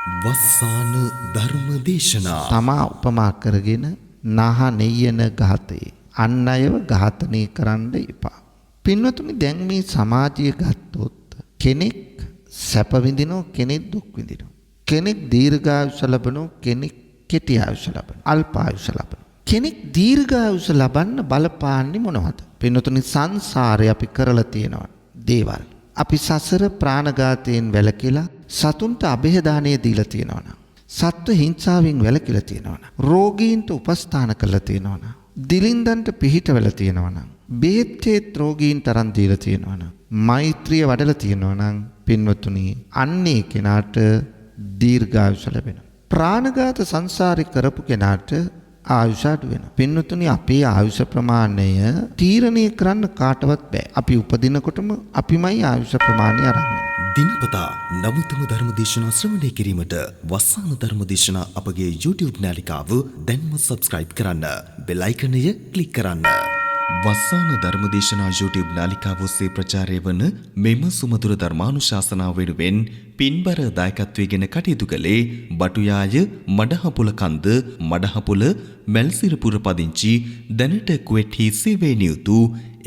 වස්සාන ධර්ම දේශනා තමා උපමා කරගෙන නාහ නෙයන ඝාතේ අන් අයව ඝාතනය කරන්න එපා. පින්වතුනි දැන් මේ සමාජය ගත්තොත් කෙනෙක් සැප විඳිනවා කෙනෙක් දුක් විඳිනවා. කෙනෙක් දීර්ඝායුෂ ලබනවා කෙනෙක් කෙටි ආයුෂ ලබනවා. අල්පායුෂ ලබනවා. කෙනෙක් දීර්ඝායුෂ ලබන්න බලපාන්නේ මොනවද? පින්වතුනි සංසාරේ අපි කරලා තියෙනවා දේවල්. අපි සසර ප්‍රාණඝාතයෙන් වැළකීලා සතුන්ට અભේදානය දීලා තියෙනවා. සත්ව හිංසාවෙන් වැළකීලා තියෙනවා. රෝගීන්ට උපස්ථාන කළා තියෙනවා. දිලින්දන්ට පිහිට වෙලා තියෙනවා. බේත් රෝගීන්ට තරම් දීලා තියෙනවා. මෛත්‍රිය වඩලා තියෙනවා නම් පින්වතුනි අන්නේ කෙනාට දීර්ඝායුෂ ලැබෙනවා. ප්‍රාණඝාත සංසාරේ කරපු කෙනාට ආයුෂ අඩු වෙනවා. පින්වතුනි අපේ ආයුෂ ප්‍රමාණය තීරණය කරන්න කාටවත් බෑ. අපි උපදිනකොටම අපිමයි ආයුෂ ප්‍රමාණය අරන් දිනපතා නවතම ධර්ම දේශනා ශ්‍රවණය කිරීමට වස්සාන ධර්ම දේශනා අපගේ YouTube නාලිකාව දැන්ම subscribe කරන්න. බෙල් අයිකනය ක්ලික් කරන්න. වස්සාන ධර්ම දේශනා YouTube නාලිකාව ඔස්සේ ප්‍රචාරය වන මෙම සුමధుර ධර්මානුශාසනාව වෙනුවෙන් පින්බර දායකත්වයෙන් කටයුතු කළේ බටුයාය මඩහපොළ කන්ද මඩහපොළ මැල්සිරපුර පදිංචි දැනට කුවේට්හි සේවයේ නියුතු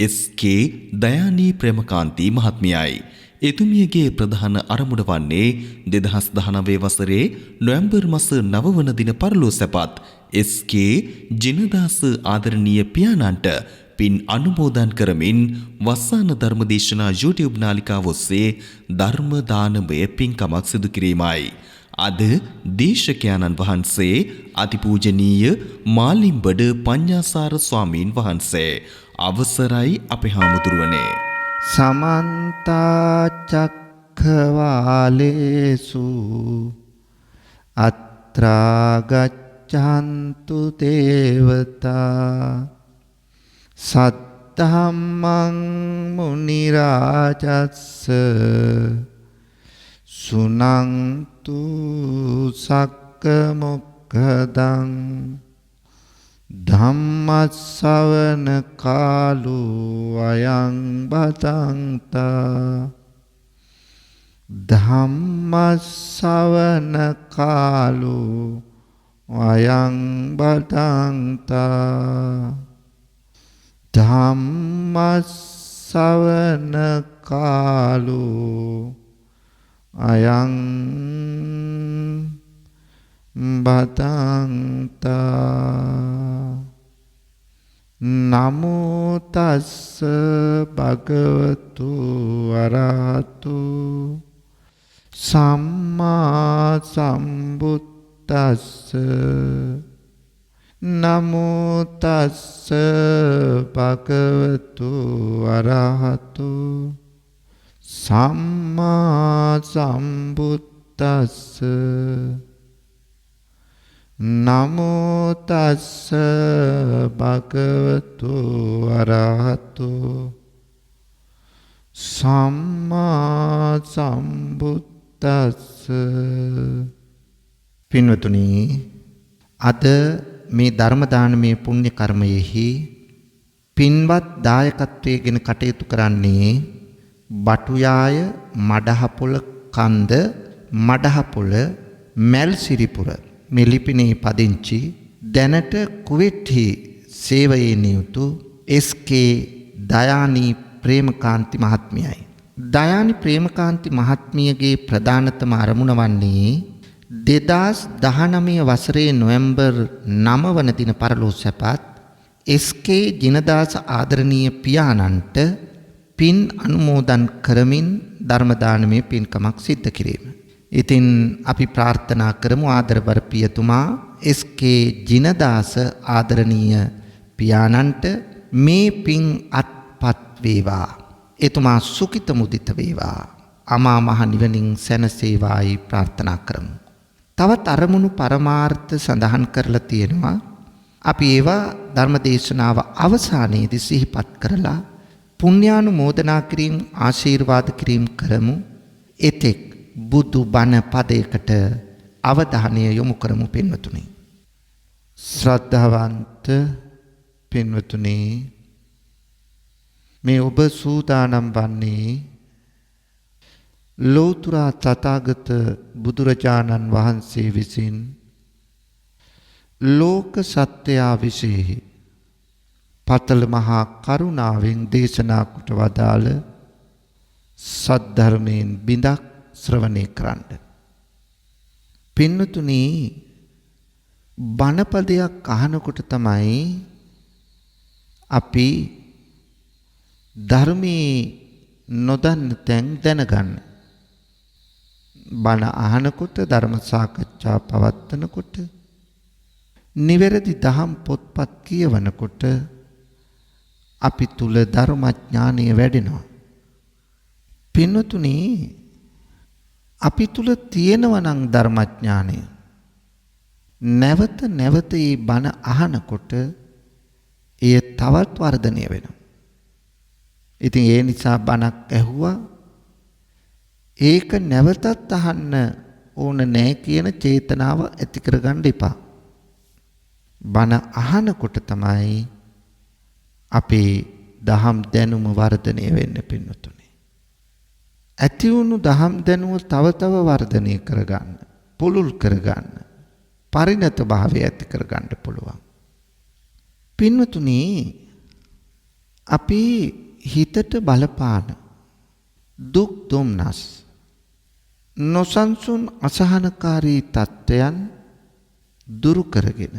SK දයානී ප්‍රේමකාන්ති මහත්මියයි. එතුමියගේ ප්‍රධාන අරමුණ වන්නේ 2019 වසරේ නොවැම්බර් මාස 9 වන දින පරලෝ සැපත් SK ජිනදාස ආදරණීය පියාණන්ට පින් අනුමෝදන් කරමින් වස්සාන ධර්මදේශනා YouTube නාලිකාව ඔස්සේ ධර්ම දානමය පින්කමක් සිදු කිරීමයි. අද දේශකයන්න් වහන්සේ අතිපූජනීය මාලිම්බඩ පඤ්ඤාසාර ස්වාමීන් වහන්සේ අවසරයි අපේ හාමුදුරුවනේ. සමන්ත චක්ඛවාලේසු අත්‍රා ගච්ඡන්තු දේවතා සද්ධම්මං මුනි රාජස්ස සුනන්තු සක්ක මොක්ඛදං ධම්මස්සවන කාලෝ අයං බතන්තා ධම්මස්සවන කාලෝ අයං බතන්තා ධම්මස්සවන කාලෝ අයං බතන්තා නමෝ තස්ස භගවතු අරහතු සම්මා සම්බුද්දස්ස නමෝ තස්ස භගවතු අරහතු සම්මා සම්බුද්දස්ස නමෝ තස්ස භගවතු අරහතු සම්මා සම්බුද්දස්ස. පින්වතුනි අද මේ ධර්ම දානමය පුණ්‍ය කර්මයෙහි පින්වත් දායකත්වයෙන් කටයුතු කරන්නේ බටුයාය මඩහපොළ කන්ද මඩහපොළ මැල්සිරිපුර මේ ලිපිනේ පදිංචි දැනට කුවේට්හි සේවයේ නියුතු SK දයානී ප්‍රේමකාන්ති මහත්මියයි. දයානි ප්‍රේමකාන්ති මහත්මියගේ ප්‍රධානතම අරමුණ වන්නේ 2019 වසරේ නොවැම්බර් 9 වන දින පරලෝ සැපත් SK ජිනදාස ආදරණීය පියාණන්ට පින් අනුමෝදන් කරමින් ධර්ම දානමය පින්කමක් සිද්ධ කිරීම. ඉතින් අපි ප්‍රාර්ථනා කරමු ආදරවර පියතුමා SK ජිනදාස ආදරණීය පියාණන්ට මේ පින් අත්පත් වේවා. එතුමා සුඛිත මුදිත වේවා. අමා මහ නිවනින් සැනසේවායි ප්‍රාර්ථනා කරමු. තවත් අරමුණු පරමාර්ථ සඳහන් කරලා තියෙනවා. අපි ඒවා ධර්මදේශනාව අවසානයේදී සිහිපත් කරලා පුණ්‍යානුමෝදනා කිරීම ආශිර්වාද කිරීම කරමු. එතෙක් බුදු බණ පදයකට අවධානය යොමු කරමු පින්වතුනි. ශ්‍රද්ධාවන්ත පින්වතුනි මේ ඔබ සූදානම් වන්නේ ලෝතුරා තථාගත බුදුරජාණන් වහන්සේ විසින් ලෝක සත්‍යයා විශේෂ පතල මහා කරුණාවෙන් දේශනා කොට වදාළ සද්ධර්මයෙන් බිඳක් ශ්‍රවණය කරන්න. පින්නතුනි බණපදයක් අහනකොට තමයි අපි ධර්මයේ නොදන්න තැන් දැනගන්න. බණ අහනකොට ධර්ම සාකච්ඡා පවත්වනකොට නිවැරදි දහම් පොත්පත් කියවනකොට අපි තුල ධර්මඥානය වැඩෙනවා. පින්නතුනි අපි තුල තියෙනවා නම් ධර්මඥානය නැවත නැවත මේ බණ අහනකොට එය තවත් වර්ධනය වෙනවා. ඉතින් ඒ නිසා බණක් ඇහුවා ඒක නැවතත් අහන්න ඕන නැහැ කියන චේතනාව ඇති කරගන්න එපා. බණ අහනකොට තමයි අපේ දහම් දැනුම වර්ධනය වෙන්න පින්නතුනේ. ඇති වුණු දහම් දැනුම තව තව වර්ධනය කරගන්න, පුළුල් කරගන්න, පරිණත භාවය ඇති කරගන්න පුළුවන්. පින්නතුනි අපි හිතට බලපාන දුක් දුම්නස් නොසන්සුන් අසහනකාරී තත්ත්වයන් දුරු කරගෙන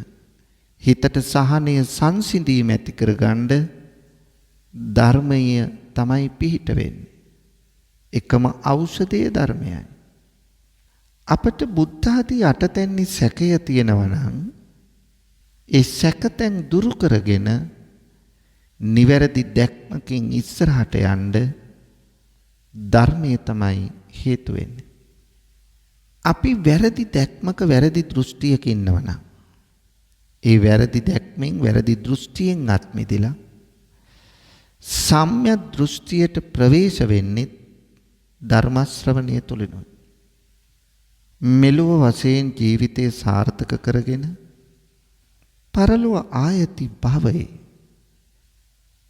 හිතට සහනය සංසිඳීම ඇති කරගන්න ධර්මය තමයි පිහිට වෙන්නේ. එකම ඖෂධය ධර්මයයි. අපට බුද්ධ ආදී අටතැන්නි සැකය තියෙනවා නම් ඒ සැකතෙන් දුරු කරගෙන නිවැරදි දැක්මකින් ඉස්සරහට යන්න ධර්මයේ තමයි හේතු වෙන්නේ. අපි වැරදි දැක්මක වැරදි දෘෂ්ටියක ඉන්නවනම් ඒ වැරදි දැක්මෙන් වැරදි දෘෂ්ටියෙන් අත් මිදලා සම්‍යක් දෘෂ්ටියට ප්‍රවේශ වෙන්නේ ධර්ම ශ්‍රවණය තුලිනුයි. මෙලොව වශයෙන් ජීවිතය සාර්ථක කරගෙන පරලොව ආයති භවයේ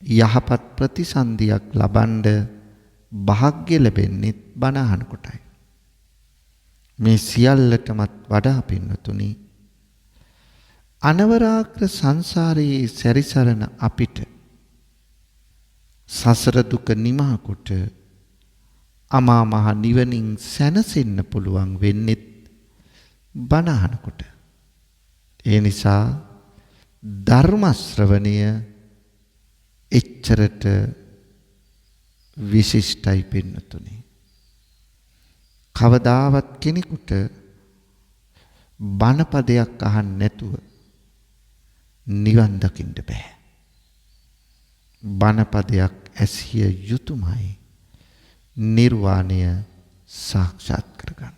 යහපත් ප්‍රතිසන්දියක් ලබන්න වාග්ය ලැබෙන්නේ බණ අහන කොටයි. මේ සියල්ලටමත් වඩා පින්නතුනි අනවරාග්‍ර සංසාරයේ සැරිසරන අපිට සසර දුක නිමා කොට අමා මහ නිවනින් සැනසෙන්න පුළුවන් වෙන්නේ බණ අහනකොට. ඒ නිසා ධර්ම ශ්‍රවණය එච්චරට විශිෂ්ටයි පින්නතුනි. කවදාවත් කෙනෙකුට බණපදයක් අහන්න නැතුව නිවන් දකින්න බෑ. බණපදයක් ඇසිය යුතුමයි නිර්වාණය සාක්ෂාත් කරගන්න.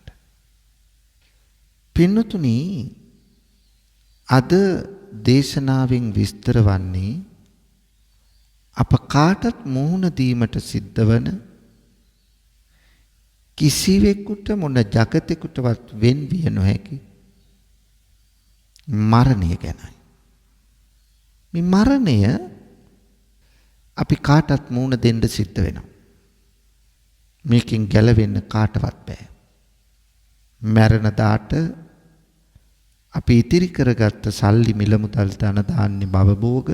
පින්නතුනි අද දේශනාවෙන් විස්තර වන්නේ අප කාටත් මුහුණ දීමට සිද්ධ වන කිසිවෙකුට මොන జగතෙකුටවත් වෙන් විය නොහැකි මරණය ගැනයි. මේ මරණය අපි කාටත් මුහුණ දෙන්න සිද්ධ වෙනවා. මේකෙන් ගැලවෙන්න කාටවත් බෑ. මරණ දාට අපි ඉතිරි කරගත්ත සල්ලි මිල මුදල් ධන දාන්නේ භවභෝග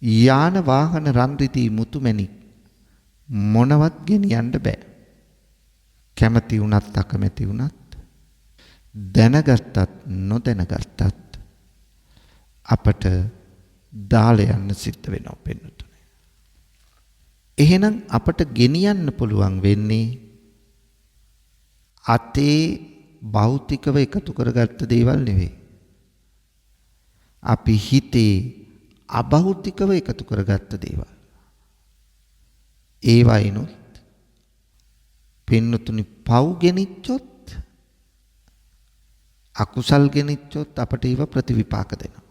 යාන වාහන රන් රිදී මුතුමැණික් මොනවත් ගෙනියන්න බෑ. කැමති වුණත් අකමැති වුණත් දැනගත්තත් නොදැනගත්තත් අපට දාලා යන්න සිද්ධ වෙනවා පෙන්වතුනේ. එහෙනම් අපට ගෙනියන්න පුළුවන් වෙන්නේ අතේ භෞතිකව එකතු කරගත්ත දේවල් නෙවෙයි. අපි හිතේ අභෞතිකව එකතු කරගත්ත දේවල්. ඒවයිනොත් පින්නතුනි පව් ගෙනිච්චොත් අකුසල් ගෙනිච්චොත් අපට ඒව ප්‍රතිවිපාක දෙනවා.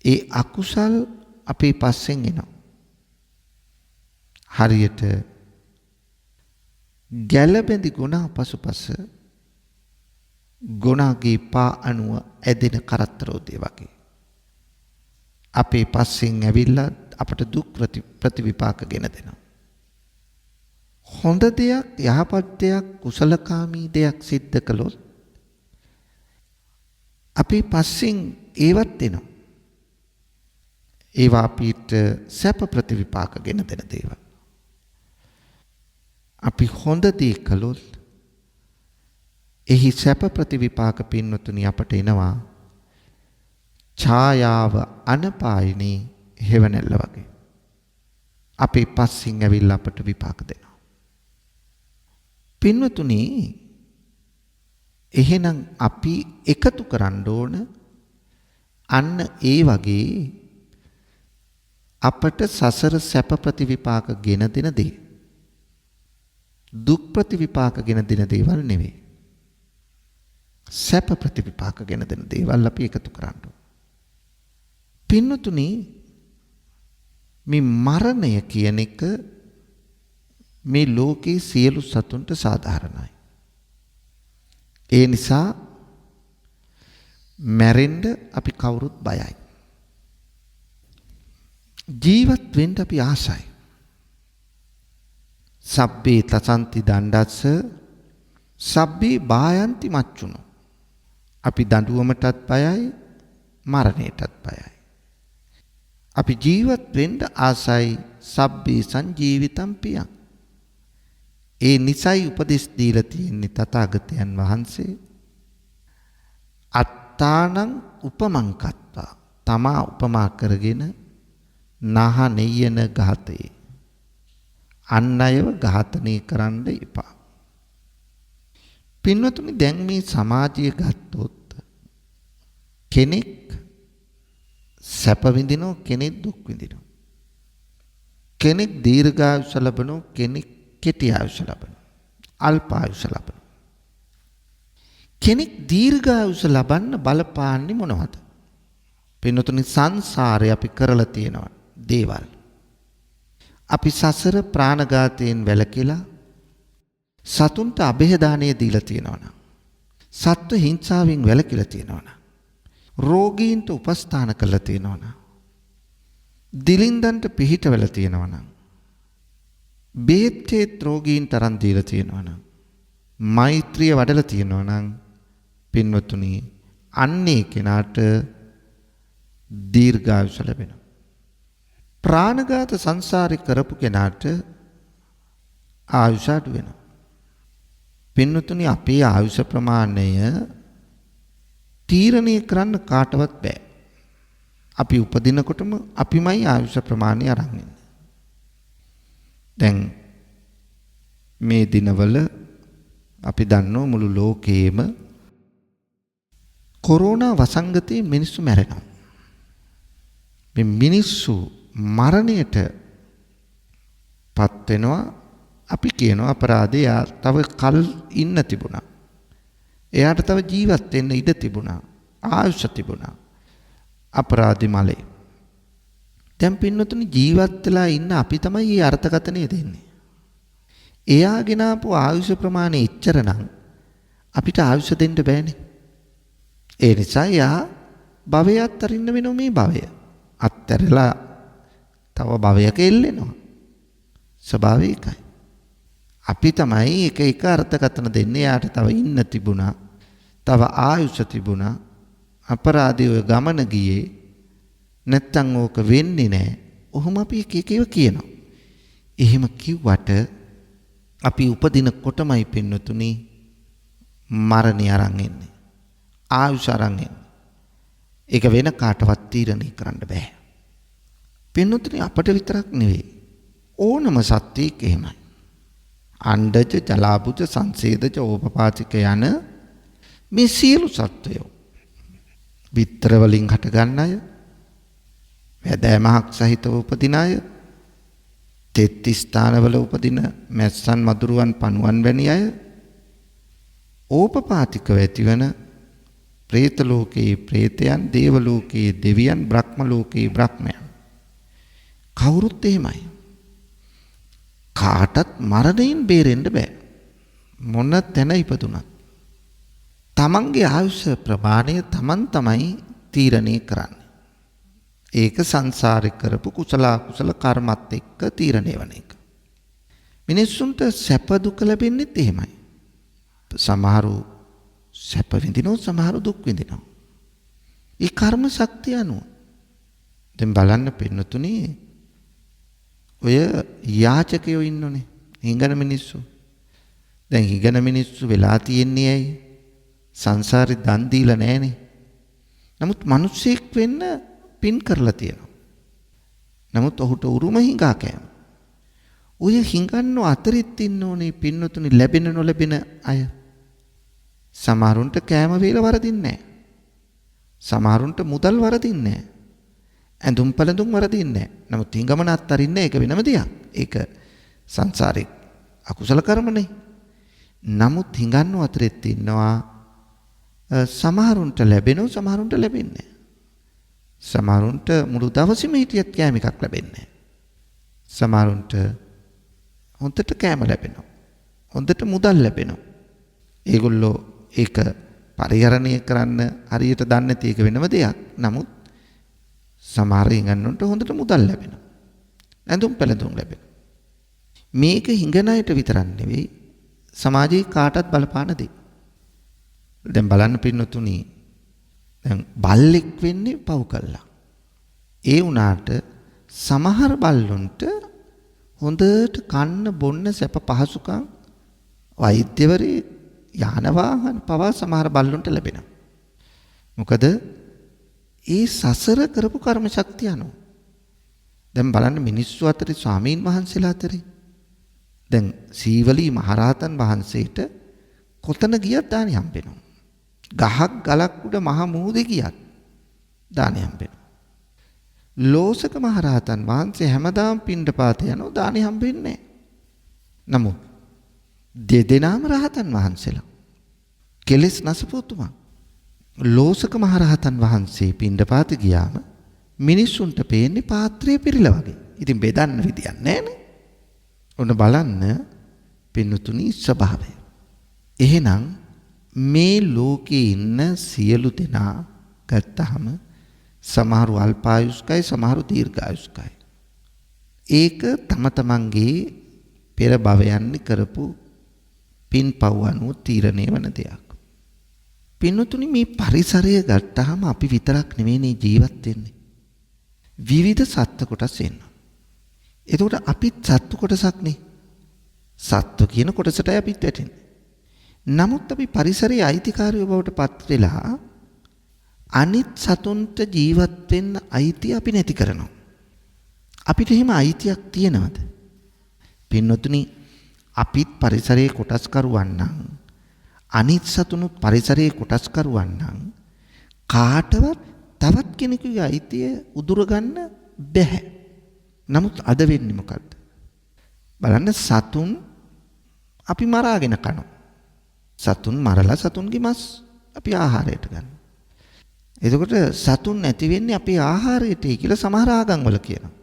ඒ අකුසල් අපේ පස්සෙන් එනවා. හරියට ගැලබැඳි ගුණා පසුපස ගුණාගේ පා අණුව ඇදෙන කරත්තරෝදේ වගේ. අපේ පස්සෙන් ඇවිල්ලා අපට දුක් ප්‍රතිවිපාක ගෙන දෙනවා. හොඳ දෙයක්, යහපත් දෙයක්, කුසලකාමී දෙයක් සිද්ධ කළොත් අපි පස්සෙන් ඒවත් එනවා. ඒවා අපිට සැප ප්‍රතිවිපාක ගෙන දෙන දේවල්. අපි හොඳ දේ කළොත් එහි සැප ප්‍රතිවිපාක පින්නතුනි අපට එනවා ඡායාව අනපායිනී හෙවණැල්ල වගේ. අපි පස්සෙන් ඇවිල්ලා අපට විපාක දෙනවා. පින්නතුනි එහෙනම් අපි එකතු කරන්න ඕන අන්න ඒ වගේ අපට සසර සැප ප්‍රතිවිපාක ගෙන දෙන දේ. දුක් ප්‍රතිවිපාක ගෙන දෙන දේවල් නෙවෙයි. සැප ප්‍රතිවිපාක ගෙන දෙන දේවල් අපි එකතු කරන්න ඕන. පින්නතුනි මේ මරණය කියන එක මේ ලෝකේ සියලු සතුන්ට සාධාරණයි. ඒ නිසා මැරෙන්න අපි කවුරුත් බයයි. ජීවත් වෙන්න අපි ආසයි. සබ්බේ තසන්ති දණ්ඩස්ස සබ්බේ බායන්ති මච්චුනෝ. අපි දඬුවමටත් බයයි, මරණයටත් බයයි. අපි ජීවත් වෙන්න ආසයි. සබ්බේ සංජීවිතම් පියං. ඒ නිසයි උපදෙස් දීලා තියෙන්නේ තථාගතයන් වහන්සේ. අත්තානං උපමං කତ୍වා. තමා උපමා කරගෙන නහ නෙයන ඝාතේ. අන් අයව ඝාතනය කරන්න එපා. පින්වතුනි දැන් මේ සමාජය ගත්තොත් කෙනෙක් සැප විඳිනෝ, කෙනෙක් දුක් විඳිනෝ. කෙනෙක් දීර්ඝායුෂ ලබනෝ, කෙනෙක් කෙටි ආයුෂ ලබනෝ, අල්ප ආයුෂ ලබනෝ. කෙනෙක් දීර්ඝායුෂ ලබන්න බලපාන්නේ මොනවද? පින්වතුනි සංසාරේ අපි කරලා තියෙනවා දේවල්. අපි සසර ප්‍රාණඝාතයෙන් වැළකීලා සතුන්ට අභයදානය දීලා තියෙනවා නම්, සත්ව හිංසාවෙන් වැළකීලා තියෙනවා නම්, රෝගීන්ට උපස්ථාන කළා තියෙනවා නම්, දිලින්දන්ට පිහිට වෙලා තියෙනවා නම්, බේත් රෝගීන්ට අරන් දීලා තියෙනවා නම්, මෛත්‍රිය වඩලා තියෙනවා නම්, පින්වතුනි අන්නේ කෙනාට දීර්ඝායුෂ ලැබෙනවා. ප්‍රාණඝාත සංසාරේ කරපු කෙනාට ආයුෂ අඩු වෙනවා. පින්වතුනි අපේ ආයුෂ ප්‍රමාණය තීරණය කරන්න කාටවත් බෑ. අපි උපදිනකොටම අපිමයි ආයුෂ ප්‍රමාණය අරන් ඉන්නේ. දැන් මේ දිනවල අපි දන්නෝ මුළු ලෝකයේම කොරෝනා වසංගතයේ මිනිස්සු මැරෙනවා. මේ මිනිස්සු මරණයට පත් වෙනවා. අපි කියනවා අපරාධය තව කල් ඉන්න තිබුණා. එයාට තව ජීවත් වෙන්න ඉඩ තිබුණා. ආයුෂ තිබුණා. අපරාධි මලේ. දැන් පින්නතුනි ජීවත් වෙලා ඉන්න අපි තමයි මේ අර්ථකථනය දෙන්නේ. එයාගෙන ආපු ආයුෂ ප්‍රමාණය ඉච්චර නම් අපිට ආයුෂ දෙන්න බෑනේ. ඒ නිසා යා භවය අත්තරින්න වෙනවා. මේ භවය අත්තරලා තව භවයක එල්ලෙනවා. ස්වභාවිකයි. අපි තමයි එක එක අර්ථකථන දෙන්නේ. යාට තව ඉන්න තිබුණා, තව ආයුෂ තිබුණා, අපරාධය ගමන ගියේ නැත්තම් ඕක වෙන්නේ නැහැ. ඔහොම අපි එක එකව කියනවා. එහෙම කිව්වට අපි උපදින කොටමයි පින්නතුනි මරණය අරන් එන්නේ. ආයුෂ අරන් එන්නේ. ඒක වෙන කාටවත් තීරණය කරන්න බෑ. පින්නතුනි අපට විතරක් නෙවෙයි, ඕනම සත්‍යයක් එහෙමයි. අණ්ඩජ, ජලාබුජ, සංසේදජ, ඕපපාතික යන මේ සියලු සත්වයෝ විතර වලින් හට ගන්න අය, වැදෑමහක් සහිතව උපදින අය, තෙත් ස්ථානවල උපදින මැස්සන්, මදුරුවන්, පණුවන් වැනි අය, ඕපපාතිකව ඇතිවන പ്രേත ලෝකයේ പ്രേතයන්, දේව ලෝකයේ දෙවියන්, බ්‍රහ්ම ලෝකයේ බ්‍රහ්මයන්. කවුරුත් එහෙමයි. කාටත් මරණයෙන් බේරෙන්න බෑ. මොන තැන ඉපදුනත් තමන්ගේ ආයුෂ ප්‍රමාණය තමන් තමයි තීරණය කරන්නේ. ඒක සංසාරේ කරපු කුසල අකුසල කර්මත් එක්ක තීරණය වෙන එක. මිනිස්සුන්ට සැප දුක ලැබෙන්නේත් එහෙමයි. සමහරු සැප විඳිනවා, සමහරු දුක් විඳිනවා. ඒ කර්ම ශක්තිය අනුව. දැන් බලන්න පින්නතුනි, ඔය යාචකයෝ ඉන්නෝනේ, හිඟන මිනිස්සු. දැන් හිඟන මිනිස්සු වෙලා තියෙන්නේ ඇයි? සංසාරේ දන් දීලා නැහනේ. නමුත් මිනිස්සෙක් වෙන්න පින් කරලා තියෙනවා. නමුත් ඔහුට උරුම හිඟා කෑම. ඔය හිඟන්නෝ අතරිත් ඉන්නෝනේ පින්නතුනි ලැබෙන නොලැබෙන අය. සමහරුන්ට කෑම වේල වරදින්නේ නැහැ. සමහරුන්ට මුදල් වරදින්නේ නැහැ. ඇඳුම් පැළඳුම් වරදින්නේ නැහැ. නමුත් හිඟමන අත්තරින්නේ ඒක වෙනම දෙයක්. ඒක සංසාරේ අකුසල කර්මනේ. නමුත් හිඟන්නෝ අතරිත් ඉන්නවා සමහරුන්ට ලැබෙනවා, සමහරුන්ට ලැබෙන්නේ නැහැ. සමහරුන්ට මුළු දවසෙම හිටියත් කෑම එකක් ලැබෙන්නේ නැහැ. සමහරුන්ට හොඳට කෑම ලැබෙනවා. හොඳට මුදල් ලැබෙනවා. ඒගොල්ලෝ ඒක පරිහරණය කරන්න හරියට දන්නේ නැති එක වෙනම දෙයක්. නමුත් සමහර හිඟන්නන්ට හොඳට මුදල් ලැබෙනවා. ඇඳුම් පැළඳුම් ලැබෙනවා. මේක හිඟනයට විතරක් නෙවෙයි සමාජයේ කාටත් බලපාන දෙයක්. දැන් බලන්න පින්නතුනි, දැන් බල්ලෙක් වෙන්නේ පව් කළා. ඒ වුණාට සමහර බල්ලොන්ට හොඳට කන්න බොන්න සැප පහසුකම් වෛද්‍යවරේ යාන වාහන පවා සමහර බල්ලොන්ට ලැබෙනවා. මොකද ඒ සසර කරපු කර්ම ශක්තිය අනුව. දැන් බලන්න මිනිස්සු අතරේ ස්වාමීන් වහන්සේලා අතරේ දැන් සීවලී මහරහතන් වහන්සේට කොතන ගියත් දානි හම්බෙනවා. ගහක් ගලක් උඩ මහ මුහුදේ ගියත් දානි හම්බෙනවා. ලෝසක මහරහතන් වහන්සේ හැමදාම පිණ්ඩපාත යනවා, දානි හම්බෙන්නේ නැහැ. නමුත් දෙදෙනාම රහතන් වහන්සේලා. කෙලෙස් නසපුතුමා. ලෝසක මහරහතන් වහන්සේ පිණ්ඩපාත ගියාම මිනිස්සුන්ට පේන්නේ පාත්‍රය පිරීලා වගේ. ඉතින් බෙදන්න විදියක් නැහැනේ. ඔන්න බලන්න පින්නතුනි ස්වභාවය. එහෙනම් මේ ලෝකේ ඉන්න සියලු දෙනා ගත්තහම සමහරු අල්පායුෂ්කයි, සමහරු දීර්ඝායුෂ්කයි. ඒක තම තමන්ගේ පෙර භවයන් කරපු පින්පව් අනුව තීරණය වෙන දෙයක්. පින්නතුනි මේ පරිසරය ගත්තාම අපි විතරක් නෙවෙයි ජීවත් වෙන්නේ. විවිධ සත්ත්ව කොටස් එනවා. එතකොට අපිත් සත්ත්ව කොටසක් නේ. සත්ත්ව කියන කොටසටයි අපිත් වැටෙන්නේ. නමුත් අපි පරිසරයේ අයිතිකාරයෝ බවට පත් වෙලා අනිත් සතුන්ට ජීවත් වෙන්න අයිතිය අපි නැති කරනවා. අපිට එහෙම අයිතියක් තියෙනවද? පින්නතුනි අපිත් පරිසරයේ කොටස්කරුවන් නම් අනිත් සතුනුත් පරිසරයේ කොටස්කරුවන් නම් කාටවත් තවත් කෙනෙකුගේ අයිතිය උදුර ගන්න බැහැ. නමුත් අද වෙන්නේ මොකද්ද? බලන්න සතුන් අපි මරාගෙන කනවා. සතුන් මරලා සතුන්ගේ මස් අපි ආහාරයට ගන්නවා. එතකොට සතුන් නැති වෙන්නේ අපේ ආහාරයටයි කියලා සමහර ආගම්වල කියනවා.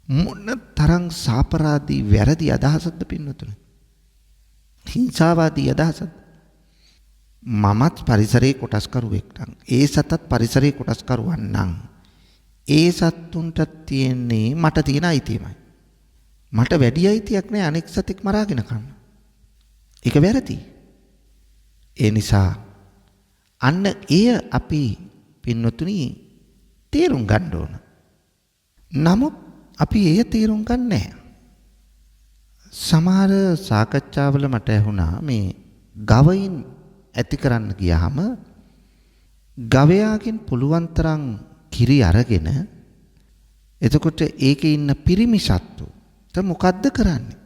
මොන තරම් සාපරාදී වැරදි අදහසක්ද පින්නතුනේ? හිංසාවාදී අදහසක්. මමත් පරිසරයේ කොටස්කරුවෙක් නම් ඒ සතත් පරිසරයේ කොටස්කරුවන් නම් ඒ සත්තුන්ට තියෙන්නේ මට තියෙන අයිතියමයි. මට වැඩි අයිතියක් නැහැ අනෙක් සතෙක් මරාගෙන කන්න. ඒක වැරදි. ඒ නිසා අන්න එය අපි පින්නතුනි තේරුම් ගන්න ඕන. නමුත් අපි එය තේරුම් ගන්න නැහැ. සමහර සාකච්ඡාවල මට ඇහුණා මේ ගවයින් ඇති කරන්න ගියාම ගවයාගෙන් පුළුවන් තරම් කිරි අරගෙන එතකොට ඒකේ ඉන්න පිරිමි සත්තු මොකද්ද කරන්නේ?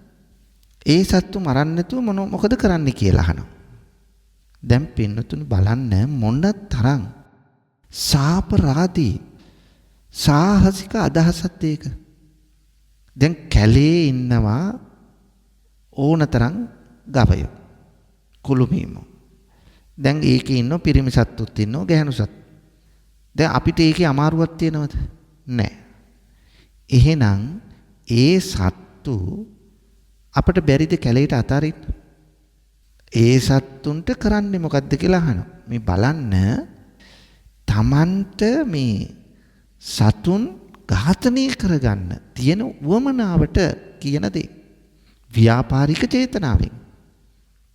ඒ සත්තු මරන්න නැතුව මොකද කරන්නේ කියලා අහනවා. දැන් පින්නතුනි බලන්න මොන තරම් සාපරාදී සාහසික අදහසක්ද ඒක. දැන් කැලේ ඉන්නවා ඕනතරම් ගවයෝ කුළුමීමෝ. දැන් ඒකේ ඉන්න පිරිමි සත්තුත් ඉන්නවා ගැහණු සත්තු. දැන් අපිට ඒකේ අමාරුවක් තියෙනවද? නැහැ. එහෙනම් ඒ සත්තු අපිට බැරිද කැලේට අතාරින්න? ඒ සත්තුන්ට කරන්නේ මොකද්ද කියලා අහනවා. මේ බලන්න තමන්ට මේ සතුන් ඝාතනය කරගන්න තියෙන උවමනාවට කියන දේ. ව්‍යාපාරික චේතනාවෙන්.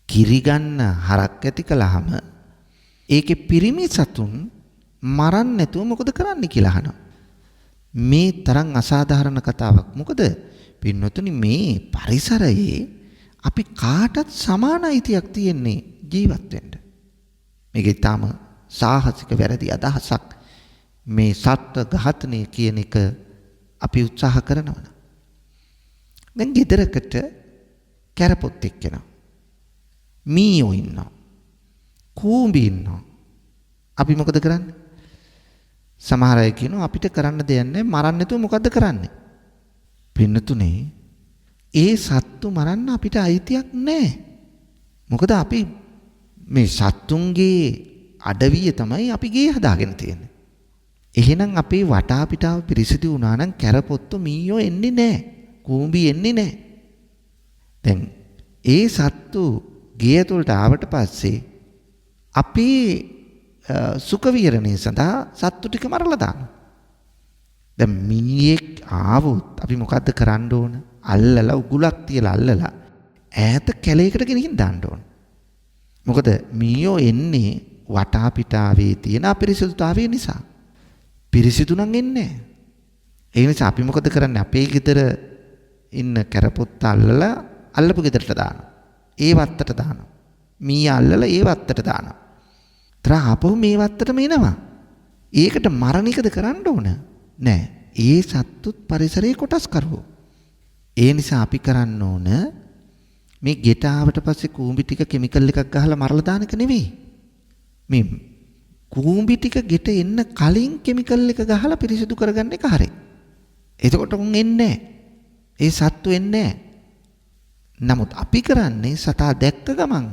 කිරි ගන්න හරක් ඇති කළාම ඒකේ පිරිමි සතුන් මරන්න නැතුව මොකද කරන්න කියලා අහනවා. මේ තරම් අසාධාරණ කතාවක්. මොකද පින්නතුනි මේ පරිසරයේ අපි කාටත් සමාන අයිතියක් තියෙන්නේ ජීවත් වෙන්න. මේක ඊටාම සාහසික වැරදි අදහසක්. මේ සත්ත්ව ඝාතනය කියන එක අපි උත්සාහ කරනවා. දැන් ගෙදරකට කැරපොත් එක්කෙනා. මීයෝ ඉන්නවා. කූඹි ඉන්නවා. අපි මොකද කරන්නේ? සමහර අය කියනවා අපිට කරන්න දෙයක් නැහැ මරන්න නැතුව මොකද්ද කරන්නේ? පින්නතුනේ ඒ සත්තු මරන්න අපිට අයිතියක් නැහැ. මොකද අපි මේ සත්තුන්ගේ අඩවිය තමයි අපි ගේ හදාගෙන තියෙන්නේ. එහෙනම් අපේ වටා පිටාව පිරිසිදු වුණා නම් කැරපොත්තු මීයෝ එන්නේ නැහැ. කූඹි එන්නේ නැහැ. දැන් ඒ සත්තු ගේ ඇතුළට ආවට පස්සේ අපේ සුඛ විහරණය සඳහා සත්තු ටික මරලා දානවා. දැන් මීයෙක් ආවොත් අපි මොකද්ද කරන්න ඕන? අල්ලලා උගුලක් තියලා අල්ලලා ඈත කැලේකට ගෙනින් දාන්න ඕන. මොකද මීයෝ එන්නේ වටා පිටාවේ තියෙන අපිරිසුදුතාවය නිසා. පිරිසිදු නම් එන්නේ නැහැ. ඒ නිසා අපි මොකද කරන්නේ? අපේ ගෙදර ඉන්න කැරපොත්ත අල්ලලා අල්ලපු ගෙදරට දානවා. ඒ වත්තට දානවා. මීයා අල්ලලා ඒ වත්තට දානවා. ත්‍රාපෝ මේ වත්තටම එනවා. ඒකට මරණිකද කරන්න ඕන? නෑ. ඒ සත්තුත් පරිසරයේ කොටස් කරවෝ. ඒ නිසා අපි කරන්න ඕන මේ ගෙට ආවට පස්සේ කූඹි ටික කෙමිකල් එකක් ගහලා මරලා දාන එක නෙවෙයි. මේ කූඹි ටික ගෙට එන්න කලින් කෙමිකල් එක ගහලා පිරිසිදු කරගන්න එක හරියි. එතකොට උන් එන්නේ නැහැ. ඒ සත්තු එන්නේ නැහැ. නමුත් අපි කරන්නේ සතා දැක්ක ගමන්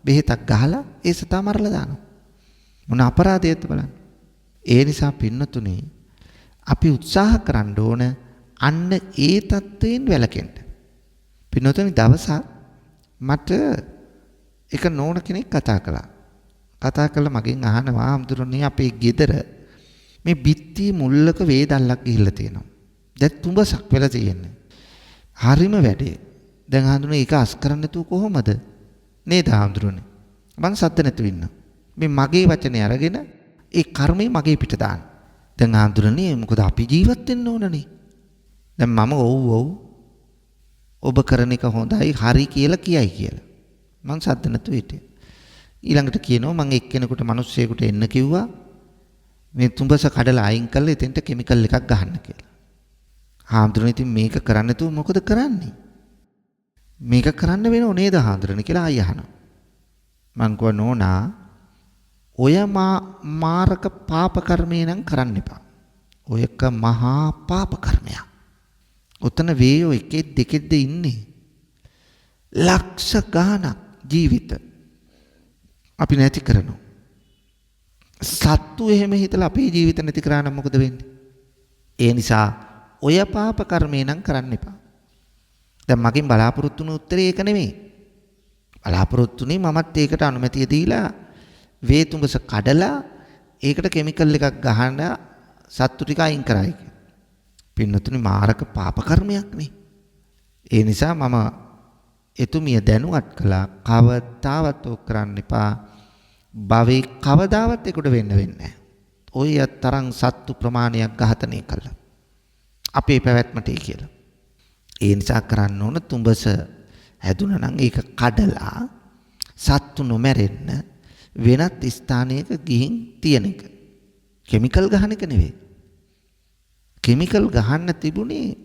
බෙහෙතක් ගහලා ඒ සතා මරලා දානවා. මොන අපරාධයක්ද බලන්න. ඒ නිසා පින්නතුනේ අපි උත්සාහ කරන්න ඕන අන්න ඒ தත්වයෙන් වැළකෙන්න. පින්නතුනි දවසක් මට එක නෝන කෙනෙක් කතා කළා. කතා කළා මගෙන් අහනවා අම්දුරනේ අපේ ගෙදර මේ බිත්ති මුල්ලක වේදල්ලක් ගිහිල්ලා තියෙනවා. දැන් තුඹසක් වෙලා තියෙන්නේ. හරිම වැඩේ. දැන් හඳුනේ ඒක අස් කරන්න නැතුව කොහොමද? නේද හඳුරන්නේ. මං සද්ද නැතුව ඉන්න. මේ මගේ වචනේ අරගෙන ඒ කර්මය මගේ පිට දාන්න. දැන් හඳුරන්නේ මොකද අපි ජීවත් වෙන්න ඕනනේ. දැන් මම ඔව් ඔබ කරන එක හොඳයි හරි කියලා කියයි කියලා. මං සද්ද නැතුව හිටියා. ඊළඟට කියනවා මං එක්කෙනෙකුට මිනිස්සෙකුට එන්න කිව්වා මේ තුඹස කඩලා අයින් කරලා එතෙන්ට කිමිකල් එකක් ගහන්න කියලා. හාමුදුරනේ ඉතින් මේක කරන්න නැතුව මොකද කරන්නේ? මේක කරන්න වෙනව නේද හාමුදුරනේ කියලා ආය අහනවා. මං කිව්වා නෝනා ඔය මාරක පාප කර්මේ නම් කරන්න එපා. ඔයක මහා පාප කර්මයක්. උතන වේයෝ එකෙක් දෙකෙක්ද ඉන්නේ. ලක්ෂ ගාණක් ජීවිත අපි නැති කරනවා. සත්තු එහෙම හිතලා අපේ ජීවිත නැති කරා නම් මොකද වෙන්නේ? ඒ නිසා ඔය පාප කර්මේ නම් කරන්න එපා. දැන් මගෙන් බලාපොරොත්තු වුණු උත්තරේ ඒක නෙමෙයි. බලාපොරොත්තුනේ මමත් ඒකට අනුමැතිය දීලා වේතුඹස කඩලා ඒකට කිමිකල් එකක් ගහන සත්තු ටික අයින් කරයි කියලා. පින්නතුනි මාරක පාප කර්මයක් නේ. ඒ නිසා මම එතුමිය දැනුවත් කළා කවදාවත් ඔක් කරන්න එපා. භවයේ කවදාවත් ඒකට වෙන්නේ නැහැ. ඔය තරම් සත්තු ප්‍රමාණයක් ඝාතනය කළා. අපේ පැවැත්මට කියලා. ඒ නිසා කරන්න ඕන තුඹස හැදුනා නම් ඒක කඩලා සත්තු නොමැරෙන්න වෙනත් ස්ථානයක ගිහින් තියන එක. කිමිකල් ගහන එක නෙවෙයි. කිමිකල් ගහන්න තිබුණේ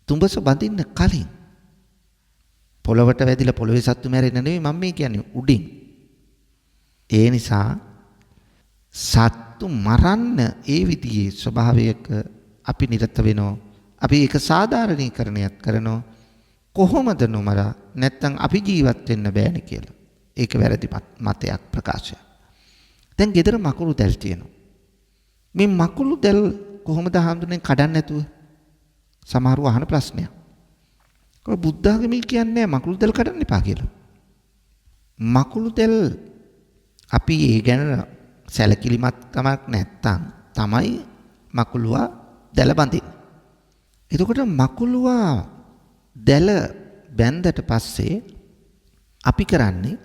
තුඹස බඳින්න කලින්. පොළවට වැදිලා පොළවේ සත්තු මැරෙන්න නෙවෙයි මම මේ කියන්නේ උඩින්. ඒ නිසා සත්තු මරන්න ඒ විදිහේ ස්වභාවයක අපි නිරත වෙනවා. අපි ඒක සාධාරණීකරණයක් කරනවා. කොහොමද නොමරා නැත්තම් අපි ජීවත් වෙන්න බෑනේ කියලා. ඒක වැරදි මතයක් ප්‍රකාශයක්. දැන් ගෙදර මකුළු දැල් තියෙනවා. මේ මකුළු දැල් කොහොමද හඳුන්නේ කඩන්න නැතුව? සමහරව අහන ප්‍රශ්නයක්. ඔය බුද්ධ ආගමේ කියන්නේ මකුළු දැල් කඩන්න එපා කියලා. මකුළු දැල් අපි ඒ ගැන සැලකිලිමත් කමක් නැත්තම් තමයි මකුළුවා දැල බඳින්නේ. එතකොට මකුළුවා දැල බැන්දට පස්සේ අපි කරන්නේ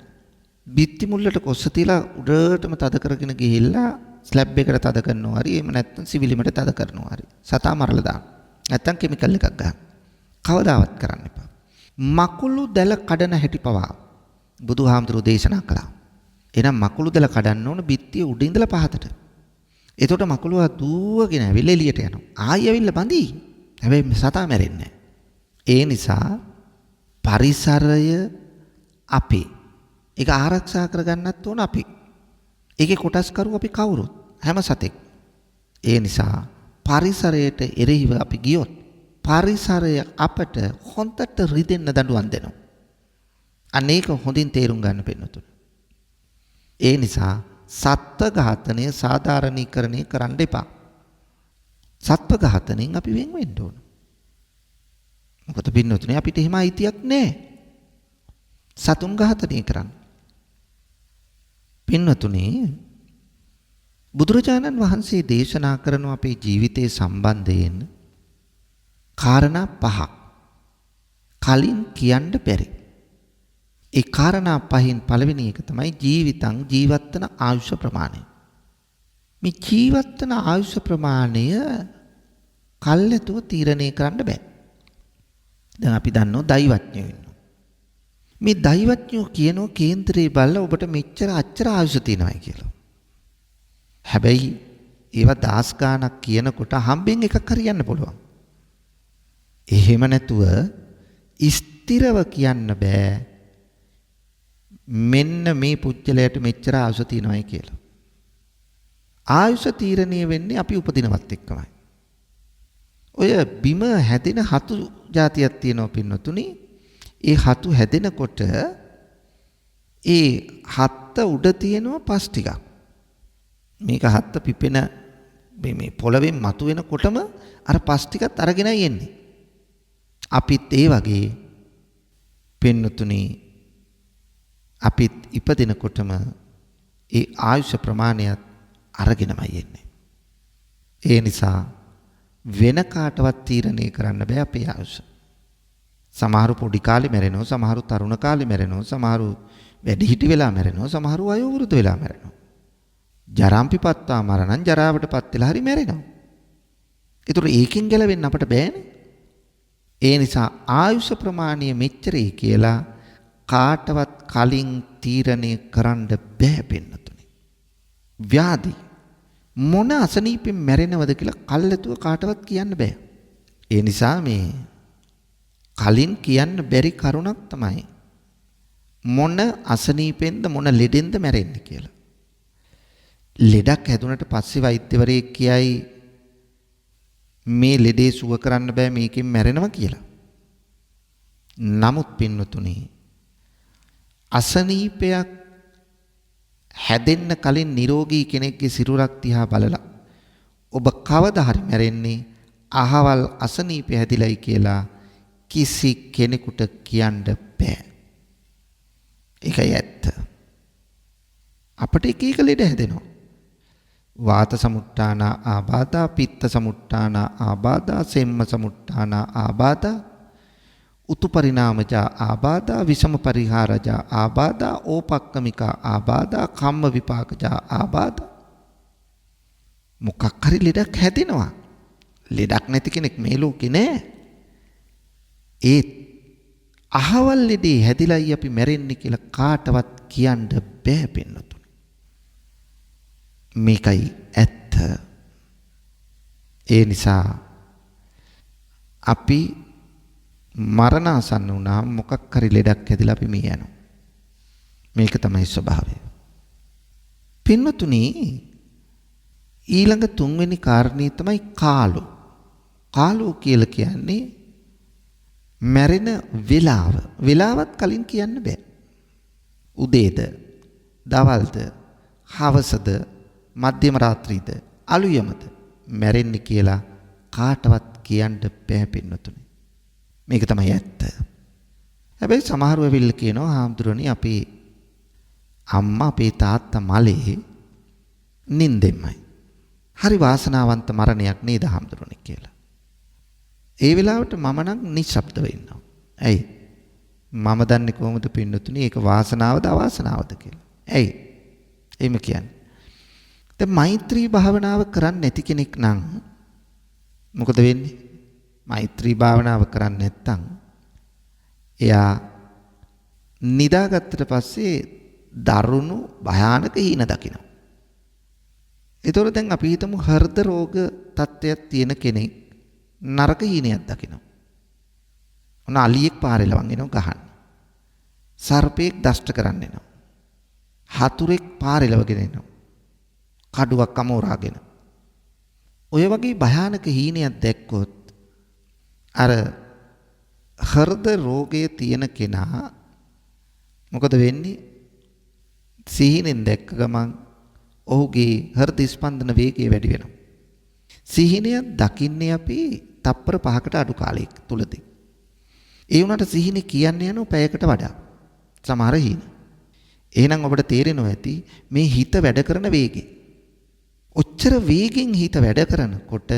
බිත්ති මුල්ලට කොස්ස තියලා උඩටම තද කරගෙන ගිහිල්ලා ස්ලැබ් එකට තද කරනවා හරි එහෙම නැත්නම් සිවිලිමට තද කරනවා හරි සතා මරලා දාන්න. නැත්නම් කිමිකල් එකක් ගන්න. කවදාවත් කරන්න එපා. මකුළු දැල කඩන හැටි පවා බුදුහාමුදුරුවෝ දේශනා කළා. එහෙනම් මකුළු දැල කඩන්න ඕන බිත්තිය උඩ ඉඳලා පහතට. එතකොට මකුළුවා දුවගෙන ඇවිල්ලා එළියට යනවා. ආයෙ ඇවිල්ලා බඳි. හැබැයි සතා මැරෙන්නේ නැහැ. ඒ නිසා පරිසරය අපි ඒක ආරක්ෂා කරගන්නත් ඕන අපි. ඒකේ කොටස්කරු අපි කවුරුත් හැම සතෙක්. ඒ නිසා පරිසරයට එරෙහිව අපි ගියොත් පරිසරය අපට හොඳට රිදෙන්න දඬුවම් දෙනවා. අනේක හොඳින් තේරුම් ගන්න පින්නතුන. ඒ නිසා සත්ත්ව ඝාතනය සාධාරණීකරණය කරන්න එපා. සත්ත්ව ඝාතනයෙන් අපි වෙන් වෙන්න ඕන. මොකද පින්නතුනේ අපිට එහෙම අයිතියක් නැහැ. සතුන් ඝාතනය කරන්න. පින්නතුනේ බුදුරජාණන් වහන්සේ දේශනා කරන අපේ ජීවිතයේ සම්බන්ධයෙන් කාරණා පහක් කලින් කියන්න බැරි. ඒ කාරණා පහෙන් පළවෙනි එක තමයි ජීවිතං ජීවත්වන ආයුෂ ප්‍රමාණය. මේ ජීවත්වන ආයුෂ ප්‍රමාණය කල්ැතුව තීරණය කරන්න බෑ. දැන් අපි දන්නවා දෛවඥයෝ ඉන්නවා. මේ දෛවඥයෝ කියනවා කේන්දරේ බලලා ඔබට මෙච්චර අච්චර ආයුෂ තියෙනවා කියලා. හැබැයි ඒවා දාස් ගාණක් කියනකොට හම්බෙන් එකක් හරියන්න පුළුවන්. එහෙම නැතුව ස්ථිරව කියන්න බෑ. මෙන්න මේ පුජ්‍යලයට මෙච්චර ආයුෂ තියෙනවායි කියලා. ආයුෂ තීරණය වෙන්නේ අපි උපදිනවත් එක්කමයි. ඔය බිම හැදෙන හතු జాතියක් තියෙනවා පින්නතුනි. ඒ හතු හැදෙනකොට ඒ හත්ත උඩ තියෙනවා පස් ටිකක්. මේක හත්ත පිපෙන මේ පොළවෙන් මතුවෙනකොටම අර පස් ටිකත් අරගෙනයි එන්නේ. අපිත් ඒ වගේ පින්නතුනි අපිත් ඉපදිනකොටම ඒ ආයුෂ ප්‍රමාණයත් අරගෙනමයි එන්නේ. ඒ නිසා වෙන කාටවත් තීරණය කරන්න බෑ අපේ ආයුෂ. සමහරු පොඩි කාලේ මැරෙනවා, සමහරු තරුණ කාලේ මැරෙනවා, සමහරු වැඩිහිටි වෙලා මැරෙනවා, සමහරු වයෝවෘද්ධ වෙලා මැරෙනවා. ජරාම්පිපත්තා මරණං ජරාවටපත් වෙලා හරි මැරෙනවා. ඒතර ඒකෙන් ගැලවෙන්න අපට බෑනේ. ඒ නිසා ආයුෂ ප්‍රමාණය මෙච්චරයි කියලා කාටවත් කලින් තීරණය කරන්න බෑ පින්නතුනි. ව්‍යාධි මොන අසනීපෙන් මැරෙනවද කියලා කල්ැතුව කාටවත් කියන්න බෑ. ඒ නිසා මේ කලින් කියන්න බැරි කරුණක් තමයි මොන අසනීපෙන්ද මොන ලෙඩෙන්ද මැරෙන්නේ කියලා. ලෙඩක් හැදුනට පස්සේ වෛද්‍යවරයෙක් කියයි මේ ලෙඩේ සුව කරන්න බෑ මේකෙන් මැරෙනවා කියලා. නමුත් පින්නතුනි අසනීපයක් හැදෙන්න කලින් නිරෝගී කෙනෙක්ගේ සිරුරක් දිහා බලලා ඔබ කවදා හරි මැරෙන්නේ අහවල් අසනීපය හැදිලයි කියලා කිසි කෙනෙකුට කියන්න බෑ. ඒකයි ඇත්ත. අපිට එක එක ලෙඩ හැදෙනවා. වාත සමුට්ඨාන ආබාධා, පිත්ත සමුට්ඨාන ආබාධා, සෙම්ම සමුට්ඨාන ආබාධා, උතු පරිණාමජා ආබාධා, විෂම පරිහාරජා ආබාධා, ඕපක්කමිකා ආබාධා, කම්ම විපාකජා ආබාධා. මොකක් හරි ලෙඩක් හැදෙනවා. ලෙඩක් නැති කෙනෙක් මේ ලෝකේ නෑ. ඒ අහවල් ලෙඩේ හැදිලායි අපි මැරෙන්නේ කියලා කාටවත් කියන්න බෑ පින්නතුනි. මේකයි ඇත්ත. ඒ නිසා අපි මරණාසන්න වුණාම මොකක් හරි ලෙඩක් හැදිලා අපි මිය යනවා. මේක තමයි ස්වභාවය. පින්නතුනි ඊළඟ තුන්වෙනි කාරණේ තමයි කාලෝ. කාලෝ කියලා කියන්නේ මැරෙන වෙලාව. වෙලාවත් කලින් කියන්න බෑ. උදේද, දවල්ද, හවසද, මධ්‍යම රාත්‍රීද, අලුයමද මැරෙන්නේ කියලා කාටවත් කියන්න බෑ පින්නතුනි. මේක තමයි ඇත්ත. හැබැයි සමහරව වෙල්ල කියනවා හාමුදුරනේ අපේ අම්මා අපේ තාත්තා මලේ නින්දෙමයි. හරි වාසනාවන්ත මරණයක් නේද හාමුදුරනේ කියලා. ඒ වෙලාවට මම නම් නිශ්ශබ්දව ඉන්නවා. ඇයි? මම දන්නේ කොහොමද පින්නතුනි ඒක වාසනාවද අවාසනාවද කියලා. ඇයි? එහෙම කියන්නේ. දැන් මෛත්‍රී භාවනාව කරන්නේ නැති කෙනෙක් නම් මොකද වෙන්නේ? මෛත්‍රී භාවනාව කරන්නේ නැත්නම් එයා නිදාගත්තට පස්සේ දරුණු භයානක හීන දකිනවා. ඒතොර දැන් අපි හිතමු හෘද රෝග තත්ත්වයක් තියෙන කෙනෙක් නරක හීනයක් දකිනවා. ඔන්න අලියෙක් පාරේ ලවන් එනවා ගහන්න. සර්පෙක් දෂ්ට කරන්න එනවා. හතුරෙක් පාරේ ලවගෙන එනවා. කඩුවක් අමෝරාගෙන. ඔය වගේ භයානක හීනයක් දැක්කොත් අර හෘද රෝගය තියෙන කෙනා මොකද වෙන්නේ? සිහිනෙන් දැක්ක ගමන් ඔහුගේ හෘද ස්පන්දන වේගය වැඩි වෙනවා. සිහිනය දකින්නේ අපි තප්පර 5කට අඩු කාලයක තුලදී. ඒ වුණාට සිහිනේ කියන්නේ යනවා පැයකට වඩා. සමහර හීන. එහෙනම් ඔබට තේරෙනවා ඇති මේ හිත වැඩ කරන වේගය. ඔච්චර වේගෙන් හිත වැඩ කරනකොට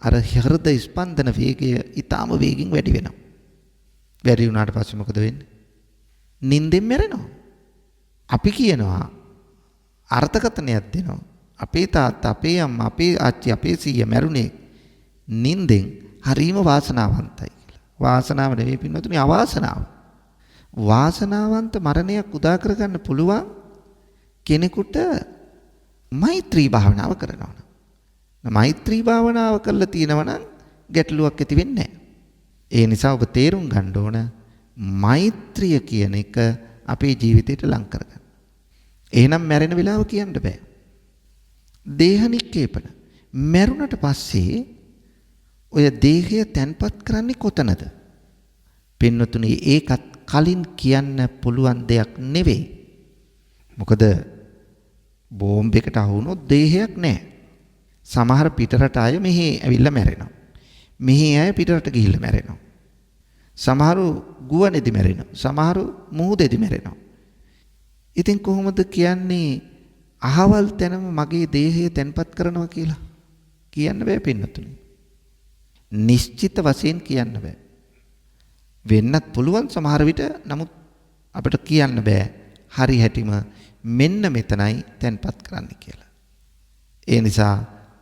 අර හෘද ස්පන්දන වේගය ඊටාම වේගෙන් වැඩි වෙනවා. වැඩි වුණාට පස්සේ මොකද වෙන්නේ? නිින්දෙන් මැරෙනවා. අපි කියනවා අර්ථකථනයක් දෙනවා. අපේ තාත්තා, අපේ අම්මා, අපේ ආච්චි, අපේ සීයා මැරුණේ නිින්දෙන් හරීම වාසනාවන්තයි කියලා. වාසනාව නෙවෙයි පින්වතුනි අවාසනාව. වාසනාවන්ත මරණයක් උදා කරගන්න පුළුවන් කෙනෙකුට මෛත්‍රී භාවනාව කරනවා. මෛත්‍රී භාවනාව කළා තියෙනවා නම් ගැටලුවක් ඇති වෙන්නේ නැහැ. ඒ නිසා ඔබ තේරුම් ගන්න ඕන මෛත්‍රිය කියන එක අපේ ජීවිතයට ලං කරගන්න. එහෙනම් මැරෙන වෙලාව කියන්න බෑ. දේහනික්කේපන මැරුණට පස්සේ ඔය දේහය තැන්පත් කරන්නේ කොතනද? පින්නතුනි ඒකත් කලින් කියන්න පුළුවන් දෙයක් නෙවෙයි. මොකද බෝම්බ එකට අහු වුණොත් දේහයක් නැහැ. සමහර පිටරට අය මෙහි ඇවිල්ලා මැරෙනවා. මෙහි අය පිටරට ගිහිල්ලා මැරෙනවා. සමහරු ගුවනේදි මැරෙනවා. සමහරු මුහුදේදි මැරෙනවා. ඉතින් කොහොමද කියන්නේ අහවල් තැනම මගේ දේහය තැන්පත් කරනවා කියලා? කියන්න බෑ පින්නතුනි. නිශ්චිත වශයෙන් කියන්න බෑ. වෙන්නත් පුළුවන් සමහර විට. නමුත් අපිට කියන්න බෑ හරි හැටිම මෙන්න මෙතනයි තැන්පත් කරන්න කියලා. ඒ නිසා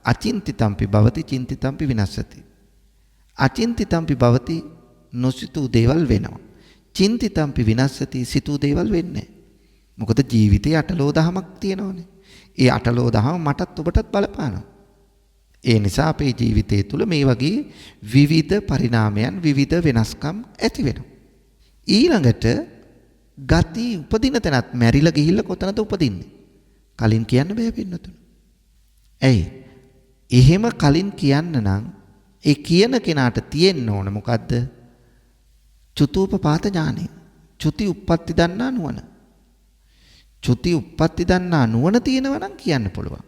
අචින්තිතම්පි භවති චින්තිතම්පි විනස්සති. අචින්තිතම්පි භවති නොසිතූ දේවල් වෙනවා. චින්තිතම්පි විනස්සති සිතූ දේවල් වෙන්නේ. මොකද ජීවිතේ අටලෝ දහමක් තියෙනවනේ. ඒ අටලෝ දහම මටත් ඔබටත් බලපානවා. ඒ නිසා අපේ ජීවිතය තුළ මේ වගේ විවිධ පරිණාමයන් විවිධ වෙනස්කම් ඇති වෙනවා. ඊළඟට ගති උපදින තැනත් මැරිලා ගිහිල්ලා කොතනද උපදින්නේ? කලින් කියන්න බෑ පින්නතුන. ඇයි? එහෙම කලින් කියන්න නම් ඒ කියන කෙනාට තියෙන්න ඕන මොකද්ද? චුතූපපාත ඥානෙ. චුති උප්පත්ති දන්නා නුවණ. චුති උප්පත්ති දන්නා නුවණ තියෙනවා නම් කියන්න පුළුවන්.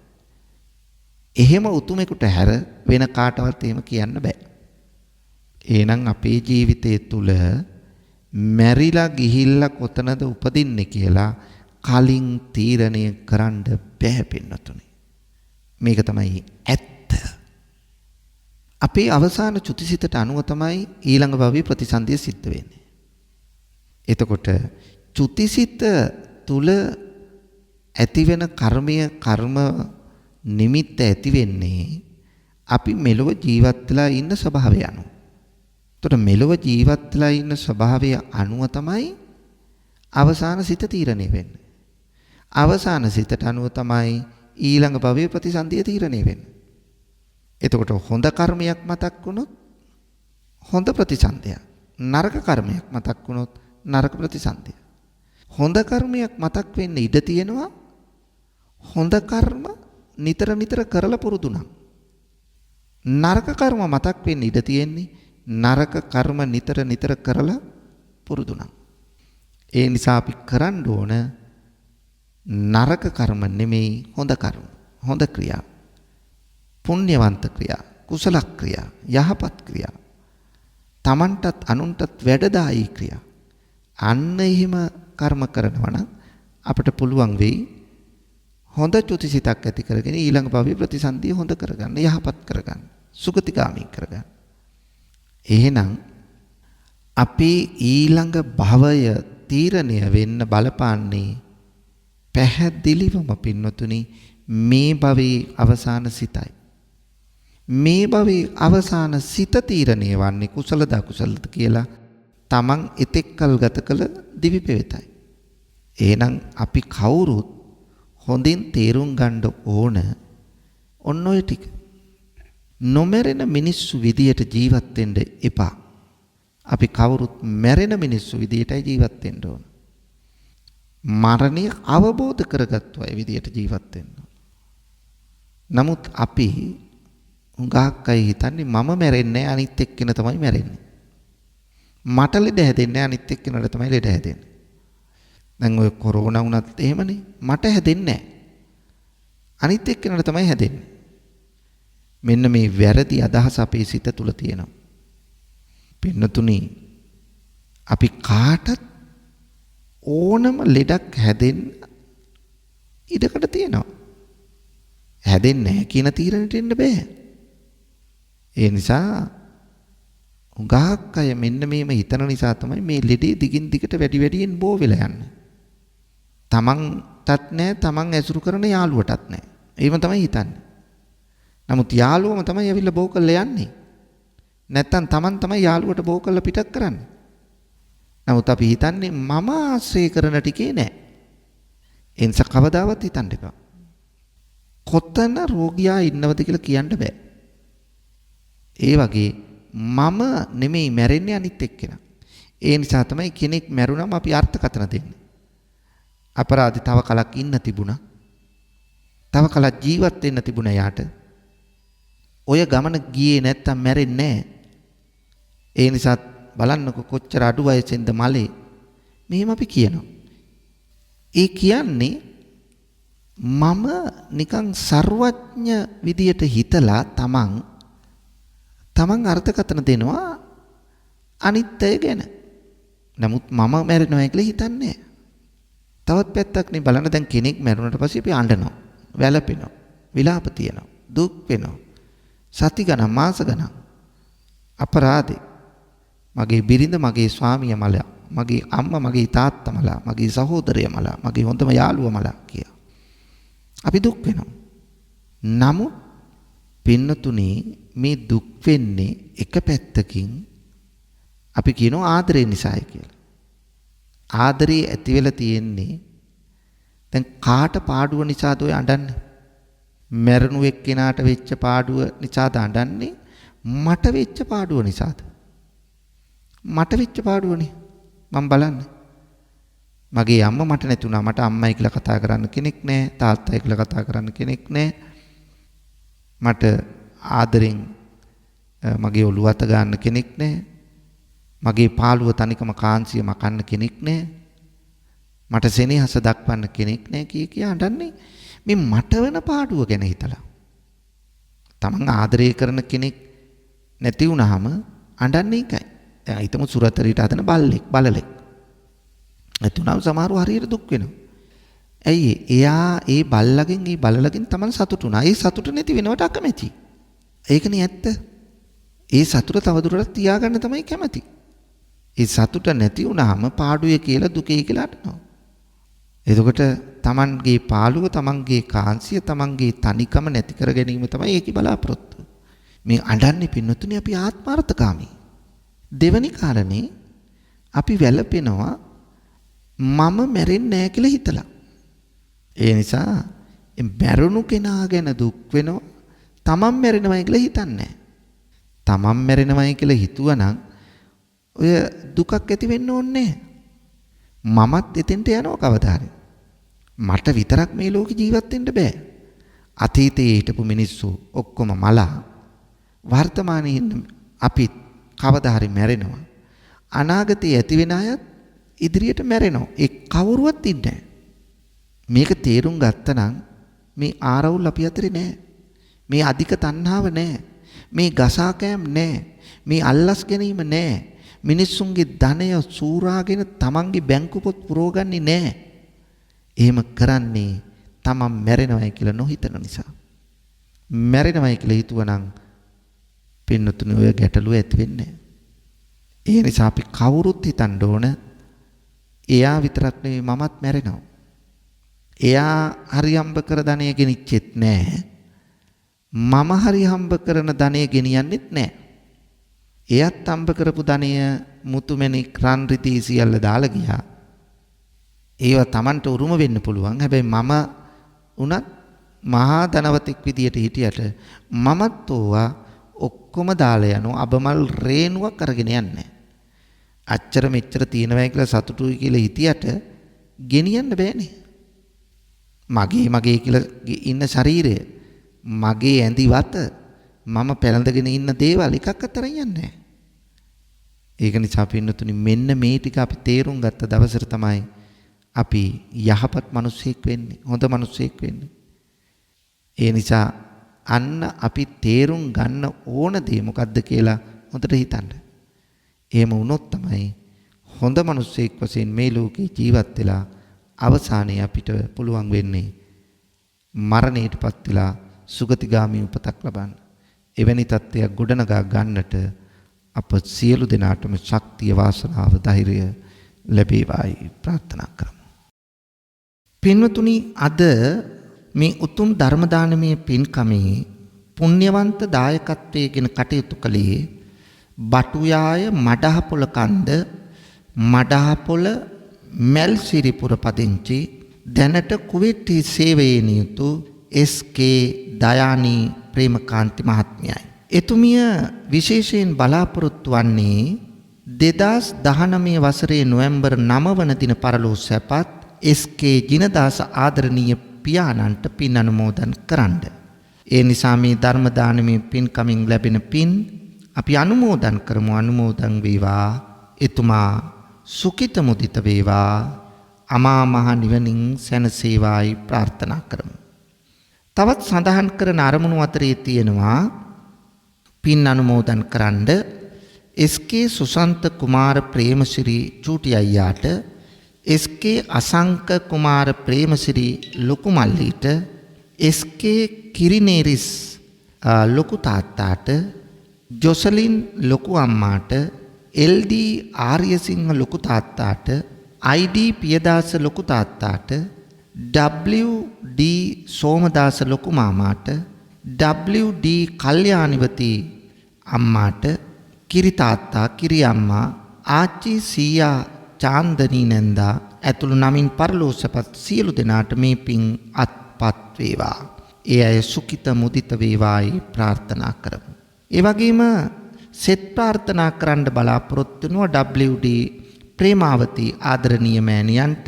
එහෙම උතුමෙකුට හැර වෙන කාටවත් එහෙම කියන්න බෑ. එහෙනම් අපේ ජීවිතය තුළ මැරිලා ගිහිල්ලා කොතනද උපදින්නේ කියලා කලින් තීරණය කරන්න බෑ පින්නතුනි. මේක තමයි ඇත්ත. අපේ අවසාන චුතිසිතට අනුව තමයි ඊළඟ භවයේ ප්‍රතිසන්දිය සිද්ධ වෙන්නේ. එතකොට චුතිසිත තුල ඇතිවෙන කර්මය කර්ම නිමිත්ත ඇති වෙන්නේ අපි මෙලොව ජීවත් වෙලා ඉන්න ස්වභාවය අනුව. එතකොට මෙලොව ජීවත් වෙලා ඉන්න ස්වභාවය අනුව තමයි අවසාන සිත තීරණය වෙන්නේ. අවසාන සිතට අනුව තමයි ඊළඟ භවයේ ප්‍රතිසන්දිය තීරණය වෙන්නේ. එතකොට හොඳ කර්මයක් මතක් වුණොත් හොඳ ප්‍රතිසන්දිය. නරක කර්මයක් මතක් වුණොත් නරක ප්‍රතිසන්දිය. හොඳ කර්මයක් මතක් වෙන්න ඉඩ තියෙනවා හොඳ කර්ම නිතර නිතර කරලා පුරුදු නම්. නරක කර්ම මතක් වෙන්න ඉඩ තියෙන්නේ නරක කර්ම නිතර නිතර කරලා පුරුදු නම්. ඒ නිසා අපි කරන්න ඕන නරක කර්ම නෙමෙයි හොඳ කර්ම. හොඳ ක්‍රියා. පුණ්‍යවන්ත ක්‍රියා, කුසල ක්‍රියා, යහපත් ක්‍රියා. තමන්ටත් අනුන්ටත් වැඩදායී ක්‍රියා. අන්න එහෙම කර්ම කරනවා නම් අපිට පුළුවන් වෙයි හොඳ චුතිසිතක් ඇති කරගෙන ඊළඟ භවයේ ප්‍රතිසන්දිය හොඳ කරගන්න, යහපත් කරගන්න, සුගතිගාමී කරගන්න. එහෙනම් අපේ ඊළඟ භවය තීරණය වෙන්න බලපාන්නේ පැහැදිලිවම පින්නතුනි මේ භවයේ අවසාන සිතයි. මේ භවයේ අවසාන සිත තීරණය වන්නේ කුසලද අකුසලද කියලා තමන් එතෙක්කල් ගත කළ දිවි පෙවෙතයි. එහෙනම් අපි කවුරුත් හොඳින් තේරුම් ගන්න ඕන ඔන්න ඔය ටික. නොමැරෙන මිනිස්සු විදියට ජීවත් වෙන්න එපා. අපි කවුරුත් මැරෙන මිනිස්සු විදියටයි ජීවත් වෙන්න ඕන. මරණය අවබෝධ කරගත්තු අය විදියට ජීවත් වෙන්න ඕන. නමුත් අපි උඟාක් අය හිතන්නේ මම මැරෙන්නේ අනිත් එක්කෙනා තමයි මැරෙන්නේ. මට ලෙඩ හැදෙන්නේ අනිත් එක්කෙනාට තමයි ලෙඩ හැදෙන්නේ. දැන් ඔය කොරෝනා වුණත් එහෙමනේ. මට හැදෙන්නේ නැහැ. අනිත් එක්කෙනාට තමයි හැදෙන්නේ. මෙන්න මේ වැරදි අදහස අපේ සිත තුළ තියෙනවා. පින්නතුනි අපි කාටත් ඕනම ලෙඩක් හැදෙන්න ඉඩකඩ තියෙනවා. හැදෙන්නේ නැහැ කියන තීරණයට එන්න බෑ. ඒ නිසා උගාක් අය මෙන්න මේම හිතන නිසා තමයි මේ ලෙඩේ දිගින් දිගට වැඩි වැඩියෙන් බෝ වෙලා යන්නේ. තමන්ටත් නැහැ, තමන් ඇසුරු කරන යාළුවටත් නැහැ. ඒව තමයි හිතන්නේ. නමුත් යාළුවම තමයි ඇවිල්ලා බෝ කරලා යන්නේ. නැත්තම් තමන් තමයි යාළුවට බෝ කරලා පිටත් කරන්නේ. නමුත් අපි හිතන්නේ මම ආශ්‍රය කරන ටිකේ නෑ. ඒ නිසා කවදාවත් හිතන්න එපා. කොතන රෝගියා ඉන්නවද කියලා කියන්න බෑ. ඒ වගේ මම නෙමෙයි මැරෙන්නේ අනිත් එක්කෙනා. ඒ නිසා තමයි කෙනෙක් මැරුණම අපි අර්ථකථන දෙන්නේ. අපරාධි තව කලක් ඉන්න තිබුණා. තව කලක් ජීවත් වෙන්න තිබුණා යාට. ඔය ගමන ගියේ නැත්තම් මැරෙන්නේ නැහැ. ඒ නිසා බලන්නකො කොච්චර අඩු වයසෙන්ද මලේ. මෙහෙම අපි කියනවා. ඒ කියන්නේ මම නිකන් ਸਰවඥ විදියට හිතලා තමන් අර්ථකථන දෙනවා අනිත් අය ගැන. නමුත් මම මැරෙනවා කියලා හිතන්නේ. තවත් පැත්තක් නේ බලන්න දැන් කෙනෙක් මැරුණට පස්සේ අපි අඬනවා, වැළපෙනවා, විලාප තියනවා, දුක් වෙනවා. සති ගණන් මාස ගණන් අපරාධේ මගේ බිරිඳ මගේ ස්වාමියා මලා මගේ අම්මා මගේ තාත්තා මලා මගේ සහෝදරයා මලා මගේ හොඳම යාළුවා මලා කිය. අපි දුක් වෙනවා. නමුත් පින්නතුනේ මේ දුක් වෙන්නේ එක පැත්තකින් අපි කියනවා ආදරේ නිසායි කියලා. ආදරේ ඇති වෙලා තියෙන්නේ දැන් කාට පාඩුව නිසාද ඔය අඬන්නේ? මැරුණු එක්කෙනාට වෙච්ච පාඩුව නිසාද අඬන්නේ? මට වෙච්ච පාඩුව නිසාද? මට වෙච්ච පාඩුවනේ මම බලන්නේ. මගේ අම්මා මට නැති වුණා. මට අම්මයි කියලා කතා කරන්න කෙනෙක් නැහැ. තාත්තයි කියලා කතා කරන්න කෙනෙක් නැහැ. මට ආදරෙන් මගේ ඔළුව අත ගන්න කෙනෙක් නැහැ. මගේ පාළුව තනිකම කාන්සිය මකන්න කෙනෙක් නැහැ. මට සෙනෙහස දක්වන්න කෙනෙක් නැහැ කිය අඬන්නේ. මේ මට වෙන පාඩුව ගැන හිතලා. තමන් ආදරය කරන කෙනෙක් නැති වුනහම අඬන්නේ එකයි. දැන් හිතමු සුරතරීට හදන බල්ලෙක් බලලෙක්. නැති වුනම සමහරව හරියට දුක් වෙනවා. ඇයි එයා ඒ බල්ලගෙන් තමන් සතුටු වුණා. ඒ සතුට නැති වෙනවට අකමැති. ඒකනේ ඇත්ත. ඒ සතුට තවදුරටත් තියාගන්න තමයි කැමති. ඒ සතුට නැති වුනහම පාඩුවේ කියලා දුකේ කියලා අඬනවා. එතකොට තමන්ගේ පාළුව, තමන්ගේ කාන්සිය, තමන්ගේ තනිකම නැති කර ගැනීම තමයි ඒකේ බලාපොරොත්තු. මේ අඬන්නේ පින්නතුනේ අපි ආත්මార్థකාමී. දෙවනි කාරණේ අපි වැළපෙනවා මම මැරෙන්නේ නැහැ කියලා හිතලා. ඒ නිසා මැරුණු කෙනා ගැන දුක් වෙනවා. තමන් මැරෙනවයි කියලා හිතන්නේ නැහැ. තමන් මැරෙනවයි කියලා හිතුවනම් ඔය දුකක් ඇති වෙන්න ඕනේ නැහැ. මමත් එතෙන්ට යනවා කවදා හරි. මට විතරක් මේ ලෝකේ ජීවත් වෙන්න බෑ. අතීතයේ හිටපු මිනිස්සු ඔක්කොම මලා වර්තමානයේ ඉන්න අපි කවදා හරි මැරෙනවා. අනාගතයේ ඇති වෙන අයත් ඉදිරියට මැරෙනවා. ඒ කවුරුවත් ඉන්නේ නැහැ. මේක තේරුම් ගත්තනම් මේ ආරවුල් අපි අතරේ නැහැ. මේ අධික තණ්හාව නැහැ. මේ ගසාකෑම් නැහැ. මේ අල්ලස් ගැනීම නැහැ. මිනිස්සුන්ගේ ධනය සූරාගෙන තමන්ගේ බැංකු පොත් පුරවගන්නේ නැහැ. එහෙම කරන්නේ තමන් මැරෙනවයි කියලා නොහිතන නිසා. මැරෙනවයි කියලා හිතුවනම් පින්නතුනේ ඔය ගැටලුව ඇති වෙන්නේ නැහැ. ඒ නිසා අපි කවුරුත් හිතන්න ඕන එයා විතරක් නෙවෙයි මමත් මැරෙනවා. එයා හරි හම්බ කර ධනෙ ගෙනිච්චෙත් නැහැ. මම හරි හම්බ කරන ධනෙ ගෙනියන්නෙත් නැහැ. එයත් හම්බ කරපු ධනය මුතුමැණික් රන් රිදී සියල්ල දාලා ගියා. ඒවා Tamanට උරුම වෙන්න පුළුවන්. හැබැයි මම උනත් මහා ධනවතෙක් විදියට හිටියට මමත් ඕවා ඔක්කොම දාලා යනවා. අබමල් රේණුවක් අරගෙන යන්නේ. අච්චර මෙච්චර තියෙනවා කියලා සතුටුයි කියලා හිතියට ගෙනියන්න බෑනේ. මගේ කියලා ඉන්න ශරීරය, මගේ ඇඳිවත, මම පැලඳගෙන ඉන්න දේවල් එකක් අතර යන්නේ නැහැ. ඒක නිසා පින්නතුනි මෙන්න මේ ටික අපි තේරුම් ගත්ත දවසට තමයි අපි යහපත් මිනිසෙක් වෙන්නේ, හොඳ මිනිසෙක් වෙන්නේ. ඒ නිසා අන්න අපි තේරුම් ගන්න ඕන දේ මොකද්ද කියලා හොඳට හිතන්න. එහෙම වුණොත් තමයි හොඳ මිනිසෙක් වශයෙන් මේ ලෝකේ ජීවත් වෙලා අවසානයේ අපිට පුළුවන් වෙන්නේ මරණයටපත් වෙලා සුගතිගාමී උපතක් ලබන්න. එවැනි තත්ත්වයක් ගොඩනගා ගන්නට අප සියලු දෙනාටම ශක්තිය, වාසනාව, ධෛර්යය ලැබේවායි ප්‍රාර්ථනා කරමු. පින්වතුනි, අද මේ උතුම් ධර්ම දානමය පින්කමේ පුණ්‍යවන්ත දායකත්වයෙන් කටයුතු කළේ බටුයාය මඩහපොළ කන්ද මඩහපොළ මැල්සිරිපුර පදිංචි දැනට කුවේට්ටි සේවයේ නියුතු එස්.කේ. දයානී ප්‍රේමකාන්ති මහත්මියයි. එතුමිය විශේෂයෙන් බලාපොරොත්තු වන්නේ 2019 වසරේ නොවැම්බර් 9 වන දින පරලෝ සැපත් එස්.කේ. ජිනදාස ආදරණීය පියාණන්ට පින් අනුමෝදන් කරන්න. ඒ නිසා මේ ධර්ම දානමේ පින්කමින් ලැබෙන පින් අපි අනුමෝදන් කරමු. අනුමෝදන් වේවා. එතුමා සුඛිත මුදිත වේවා. අමා මහ නිවනින් සැනසේවායි ප්‍රාර්ථනා කරමු. තවත් සඳහන් කරන අරමුණු අතරේ තියෙනවා පින් අනුමෝදන් කරන්න එස්.කේ. සුසන්ත කුමාර ප්‍රේමසිරි චූටි අයියාට, එස්.කේ. අසංක කුමාර ප්‍රේමසිරි ලොකු මල්ලීට, එස්.කේ. කිරිනේරිස් ලොකු තාත්තාට, ජොසලින් ලොකු අම්මාට, එල්.ඩී. ආර්යසිංහ ලොකු තාත්තාට, අයි.ඩී. පියදාස ලොකු තාත්තාට, W.D. සෝමදාස ලොකු මාමාට, W.D. කල්යාණිවති අම්මාට, කිරි තාත්තා, කිරි අම්මා, ආච්චි සීයා චාන්දනී නැන්දා ඇතුළු නමින් පරලෝසපත් සියලු දෙනාට මේ පින් අත්පත් වේවා. ඒ අය සුඛිත මුදිත වේවායි ප්‍රාර්ථනා කරමු. ඒ වගේම සෙත් ප්‍රාර්ථනා කරන්න බලාපොරොත්තු වෙනවා W.D. ප්‍රේමාවති ආදරණීය මෑණියන්ට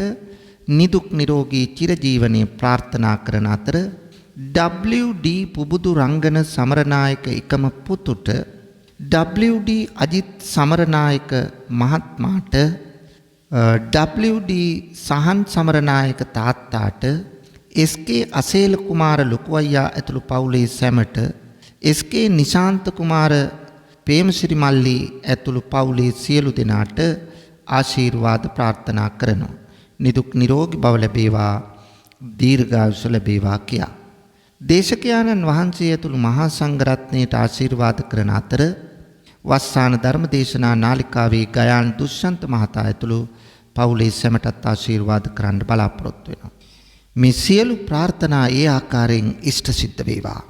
නිදුක් නිරෝගී චිරජීවනයේ ප්‍රාර්ථනා කරන අතර W.D. පුබුදු රංගන සමරනායක එකම පුතුට, W.D. අජිත් සමරනායක මහත්මාට, W.D. සහන් සමරනායක තාත්තාට, එස්.කේ. අසේල කුමාර ලොකු අයියා ඇතුළු පවුලේ සැමට, එස්.කේ. නිශාන්ත කුමාර ප්‍රේමසිරි මල්ලි ඇතුළු පවුලේ සියලු දෙනාට ආශිර්වාද ප්‍රාර්ථනා කරනවා. නිදුක් නිරෝගී බව ලැබේවා, දීර්ඝායුෂ ලැබේවා කියා දේශකයාණන් වහන්සේ ඇතුළු මහා සංඝරත්නයට ආශිර්වාද කරන අතර වස්සාන ධර්ම දේශනා නාලිකාවේ ගයාන් දුෂ්‍යන්ත මහතා ඇතුළු පවුලේ සැමටත් ආශිර්වාද කරන්න බලාපොරොත්තු වෙනවා. මේ සියලු ප්‍රාර්ථනා ඒ ආකාරයෙන් ඉෂ්ට සිද්ධ වේවා.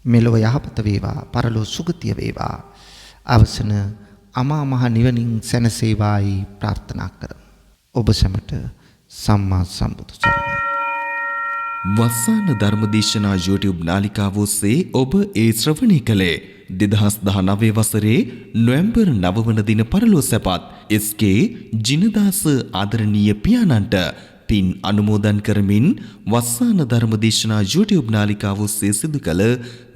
මෙලොව යහපත වේවා, පරලොව සුගතිය වේවා. අවසන අමා මහ නිවනින් සැනසේවායි ප්‍රාර්ථනා කරමු. ඔබ සැමට සම්මා සම්බුදු සරණයි. වස්සාන ධර්මදේශනා YouTube නාලිකාව ඔස්සේ ඔබ ඒ ශ්‍රවණය කළේ 2019 වසරේ නොවැම්බර් 9 වන දින පරලෝ සැපත් එස්.කේ. ජිනදාස ආදරණීය පියාණන්ට පින් අනුමෝදන් කරමින් වස්සාන ධර්මදේශනා YouTube නාලිකාව ඔස්සේ සිදු කළ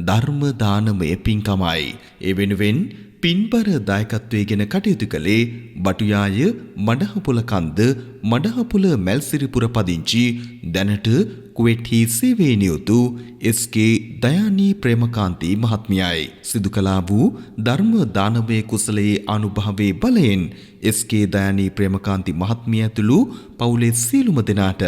ධර්ම දානමය පින්කමයි. ඒ වෙනුවෙන් පින්බර දායකත්වයෙන් කටයුතු කළේ බටුයාය මඩහපොළ කන්ද මඩහපොළ මැල්සිරිපුර පදිංචි දැනට කුවේට්ටි සේවයේ නියුතු එස්.කේ. දයානී ප්‍රේමකාන්ති මහත්මියයි. සිදු කළා වූ ධර්ම දානමය කුසලයේ අනුභවයේ බලයෙන් එස්.කේ. දයානී ප්‍රේමකාන්ති මහත්මිය ඇතුළු පවුලේ සියලුම දෙනාට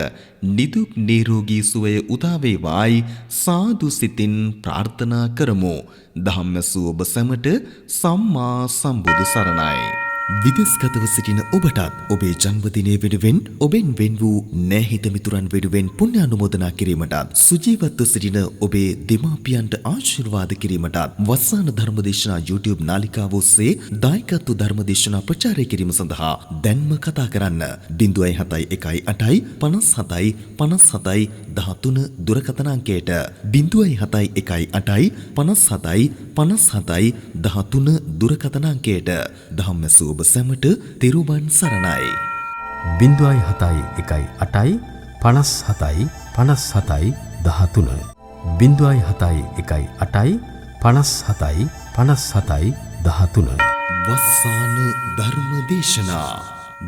නිදුක් නිරෝගී සුවය උදා වේවායි සාදු සිතින් ප්‍රාර්ථනා කරමු. ධම්මසු ඔබ සැමට සම්මා සම්බුදු සරණයි. විදෙස්ගතව සිටින ඔබටත් ඔබේ ජන්මදිනය වෙනුවෙන් ඔබෙන් වෙන් වූ නෑහිත මිතුරන් වෙනුවෙන් පුණ්‍යානුමෝදනා කිරීමටත් සුජීවත්ව සිටින ඔබේ දෙමාපියන්ට ආශිර්වාද කිරීමටත් වස්සාන ධර්මදේශනා YouTube නාලිකාව ඔස්සේ දායකත්ව ධර්මදේශනා ප්‍රචාරය කිරීම සඳහා දැන්ම කතා කරන්න 071 57 57 13 දුරකථන අංකයට 071 57 57 13 දුරකථන අංකයට ධම්මසූ ඔබ සැමට තෙරුවන් සරණයි. 071 8යි 57යි 57යි 13 071 8යි 57යි 57යි 13 වස්සාන ධර්මදේශනා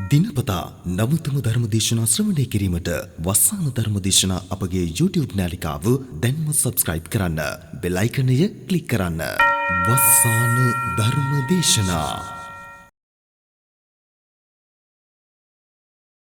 දිනපතා නවතම ධර්මදේශනා ශ්‍රවණය කිරීමට වස්සාන ධර්මදේශනා අපගේ YouTube නාලිකාව දැන්ම subscribe කරන්න. බෙල් අයිකනය ක්ලික් කරන්න. වස්සාන ධර්මදේශනා